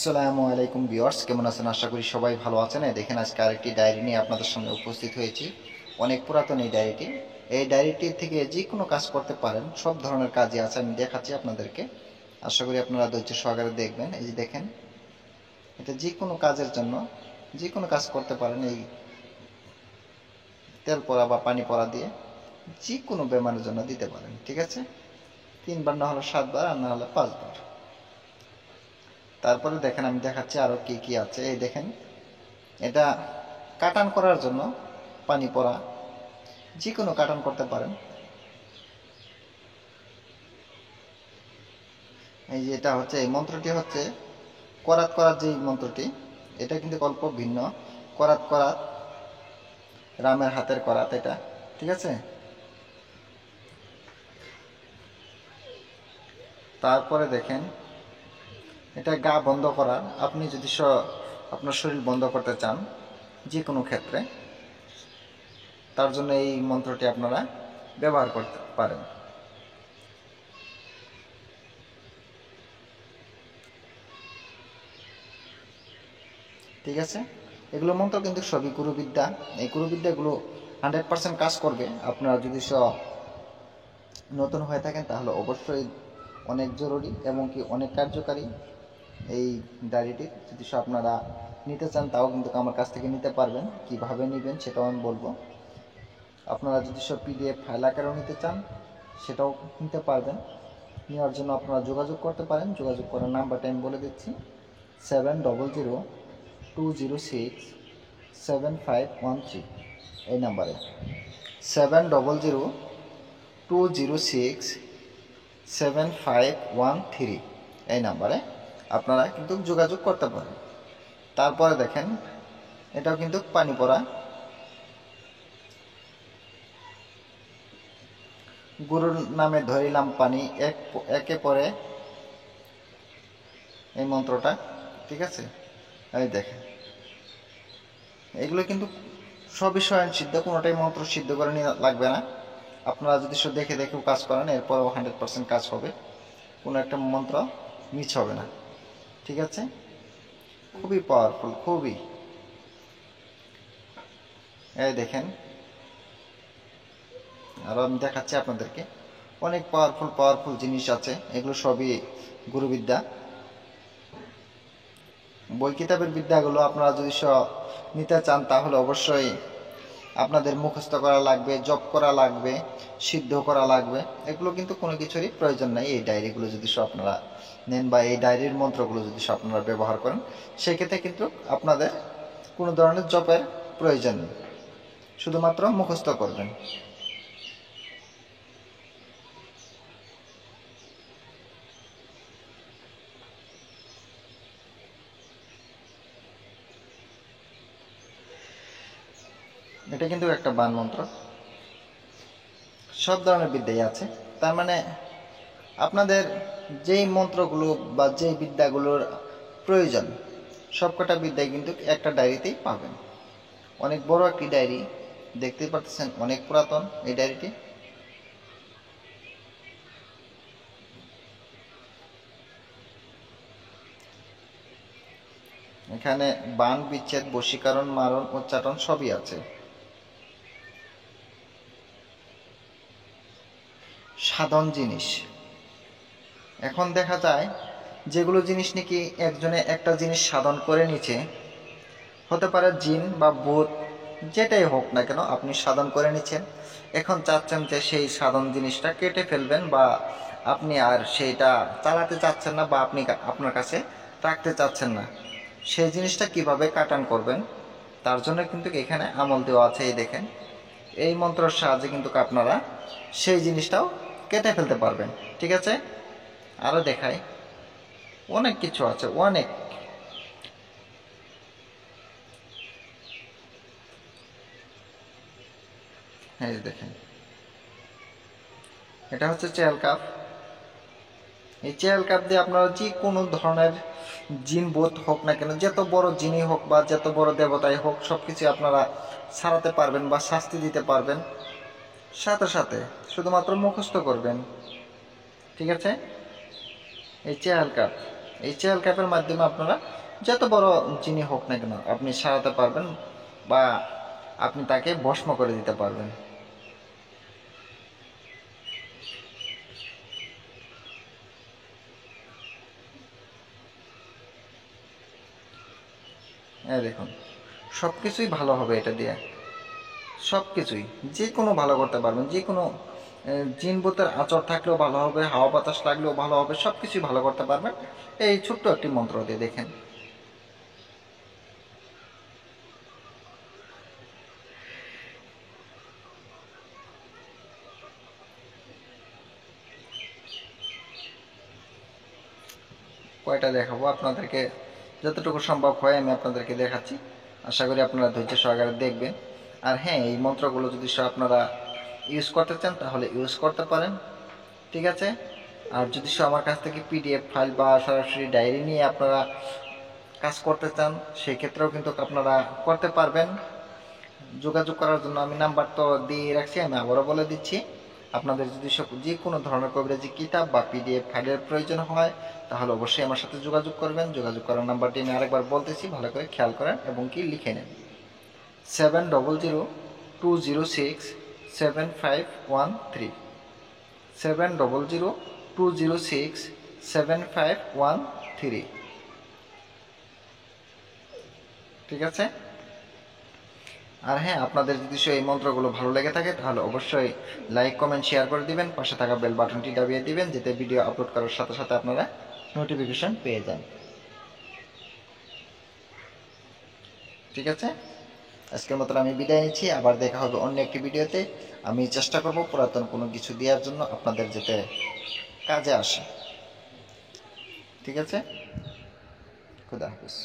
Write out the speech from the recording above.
আসসালামু আলাইকুম ভিউয়ার্স, কেমন আছেন? আশা করি সবাই ভালো আছেন। দেখেন আজকে আরেকটি ডায়েরি নিয়ে আপনাদের সামনে উপস্থিত হয়েছি। অনেক পুরাতন এই ডায়েরিটি। এই ডায়েরিটি থেকে যে কোনো কাজ করতে পারেন, সব ধরনের কাজই আছে, আমি দেখাচ্ছি আপনাদেরকে। আশা করি আপনারা ধৈর্য সহকারে দেখবেন। এই যে দেখেন, এটা যে কোনো কাজের জন্য যে কোনো কাজ করতে পারেন। এই তেল পড়া বা পানি পড়া দিয়ে যে কোনো বেমারের জন্য দিতে পারেন, ঠিক আছে? 3 বার না হলে 7 বার, আর না হলে 5 বার। তারপরে দেখেন, আমি দেখাচ্ছি আরও কি কি আছে। এই দেখেন, এটা কাটান করার জন্য, পানি পড়া যে কোনো কাটান করতে পারেন। এই যে এটা হচ্ছে, এই মন্ত্রটি হচ্ছে করাত করাত, যে মন্ত্রটি, এটা কিন্তু অল্প ভিন্ন। করাত করাত, রামের হাতের করাত এটা, ঠিক আছে? তারপরে দেখেন, এটা গা বন্ধ করার। আপনি যদি আপনার শরীর বন্ধ করতে চান যে কোনো ক্ষেত্রে, তার জন্য এই মন্ত্রটি আপনারা ব্যবহার করতে পারেন। ঠিক আছে? এগুলো মন্ত্র কিন্তু সবই গুরুবিদ্যা। এই গুরুবিদ্যাগুলো 100% কাজ করবে। আপনারা যদি নতুন হয়ে থাকেন তাহলে অবশ্যই অনেক জরুরি এবং কি অনেক কার্যকারী এই ডায়েরিটি। যদি আপনারা নিতে চান তাও কিন্তু আমার কাছ থেকে নিতে পারবেন। কিভাবে নেবেন সেটাও আমি বলবো। আপনারা যদি PDF ফাইল আকারেও নিতে চান সেটাও নিতে পারবেন। নেওয়ার জন্য আপনারা যোগাযোগ করতে পারেন। যোগাযোগ করার নাম্বারটা আমি বলে দিচ্ছি, 7002067513। এই নাম্বারে 7002067513, এই নাম্বারে আপনারা কিন্তু যোগাযোগ করতে পারেন। তারপরে দেখেন, এটাও কিন্তু পানি পড়া। গুরুর নামে ধরিলাম পানি, একে পরে এই মন্ত্রটা, ঠিক আছে? এই দেখেন, এগুলো কিন্তু সবই স্বয়ং সিদ্ধ, কোনোটাই মন্ত্র সিদ্ধ করে নিয়ে লাগবে না। আপনারা যদি দেখে দেখেও কাজ করেন, এরপরও 100% কাজ হবে। কোনো একটা মন্ত্র মিস হবে না, ঠিক আছে? খুবই পাওয়ারফুল, খুবই। এই দেখেন, আরও আমি দেখাচ্ছি আপনাদেরকে। অনেক পাওয়ারফুল জিনিস আছে। এগুলো সবই গুরুবিদ্যা। বই কিতাবের বিদ্যাগুলো আপনারা যদি নিতে চান তাহলে অবশ্যই আপনাদের মুখস্থ করা লাগবে, জপ করা লাগবে, সিদ্ধ করা লাগবে। এগুলো কিন্তু কোনো কিছুরই প্রয়োজন নাই। এই ডায়েরিগুলো যদি আপনারা নেন বা এই ডায়েরির মন্ত্রগুলো যদি আপনারা ব্যবহার করেন, সেক্ষেত্রে কিন্তু আপনাদের কোনো ধরনের জপের প্রয়োজন নেই, শুধুমাত্র মুখস্থ করবেন। এটা কিন্তু একটা বান মন্ত্র। সব ধরনের বিদ্যাই আছে। তার মানে আপনাদের যেই মন্ত্রগুলো বা যেই বিদ্যাগুলোর প্রয়োজন, সবকটা বিদ্যাই কিন্তু একটা ডায়েরিতেই পাবেন। অনেক বড় একটি ডায়েরি, দেখতেই পাচ্ছেন, অনেক পুরাতন এই ডায়েরিটি। এখানে বান, বিচ্ছেদ, বশীকরণ, মারণ, উচ্চাটন সবই আছে। সাধন জিনিস, এখন দেখা যায় যেগুলো জিনিস নাকি একজনে একটা জিনিস সাধন করে নিচ্ছে, হতে পারে জিন বা ভূত, যেটাই হোক না কেন আপনি সাধন করে নিচ্ছেন। এখন চাচ্ছেন যে সেই সাধন জিনিসটা কেটে ফেলবেন, বা আপনি আর সেইটা চালাতে চাচ্ছেন না, বা আপনি আপনার কাছে রাখতে চাচ্ছেন না। সেই জিনিসটা কিভাবে কাটান করবেন তার জন্য কিন্তু এখানে আমল দেওয়া আছে। এই দেখেন, এই মন্ত্রের সাহায্যে কিন্তু আপনারা সেই জিনিসটাও কেটে ফেলতে পারবেন, ঠিক আছে? আরও দেখাই, অনেক কিছু আছে, অনেক। এই দেখেন, এটা হচ্ছে চেয়াল কাপ। এই চেয়াল কাপ দিয়ে আপনারা যে কোনো ধরনের জিন বোধ হোক না কেন, যত বড় জিনই হোক বা যত বড় দেবতাই হোক, সব কিছু আপনারা ছাড়াতে পারবেন বা শাস্তি দিতে পারবেন। সাথে সাথে শুধুমাত্র মুখস্থ করবেন, ঠিক আছে? এই চেয়াল কাপ এই চেয়ার ক্যাপের মাধ্যমে আপনারা যত বড় জিনিস হোক না কেন আপনি সারাতে পারবেন বা আপনি তাকে ভস্ম করে দিতে পারবেন। দেখুন সব কিছুই ভালো হবে এটা দিয়ে, সব কিছুই যে কোনো ভালো করতে পারবেন, যে কোনো জিন ভূতের আচর থাকলেও ভালো হবে, হাওয়া বাতাস লাগলেও ভালো হবে, সব কিছুই ভালো করতে পারবেন এই ছোট্ট একটি মন্ত্র দিয়ে। দেখেন কয়টা দেখাবো আপনাদেরকে, যতটুকু সম্ভব হয় আমি আপনাদেরকে দেখাচ্ছি। আশা করি আপনারা ধৈর্য সহকারে দেখবেন। আর হ্যাঁ, এই মন্ত্রগুলো যদি আপনারা ইউজ করতে চান তাহলে ইউজ করতে পারেন, ঠিক আছে। আর যদি আমার কাছ থেকে পিডিএফ ফাইল বা সরাসরি ডায়েরি নিয়ে আপনারা কাজ করতে চান সেক্ষেত্রেও কিন্তু আপনারা করতে পারবেন। যোগাযোগ করার জন্য আমি নাম্বার তো দিয়ে রাখছি, আমি আবারও বলে দিচ্ছি। আপনাদের যদি যে কোনো ধরনের কবিরাজি কিতাব বা পিডিএফ ফাইলের প্রয়োজন হয় তাহলে অবশ্যই আমার সাথে যোগাযোগ করবেন। যোগাযোগ করার নাম্বারটি আমি আরেকবার বলতেছি, ভালো করে খেয়াল করেন এবং কি লিখে নেন। 7002067513, 7002067513, ঠিক আছে। আর হ্যাঁ, আপনাদের যদি এই মন্ত্রগুলো ভালো লেগে থাকে তাহলে অবশ্যই লাইক কমেন্ট শেয়ার করে দিবেন, পাশে থাকা বেল বাটনটি দাবিয়ে দিবেন যাতে ভিডিও আপলোড করার সাথে সাথে আপনারা নোটিফিকেশন পেয়ে যান, ঠিক আছে। আজকের মতন আমি বিদায় নিচ্ছি, আবার দেখা হবে অন্য একটি ভিডিওতে। আমি চেষ্টা করব পুরাতন কোনো কিছু দেওয়ার জন্য আপনাদের যাতে কাজে আসে, ঠিক আছে। খুদা হাফেজ।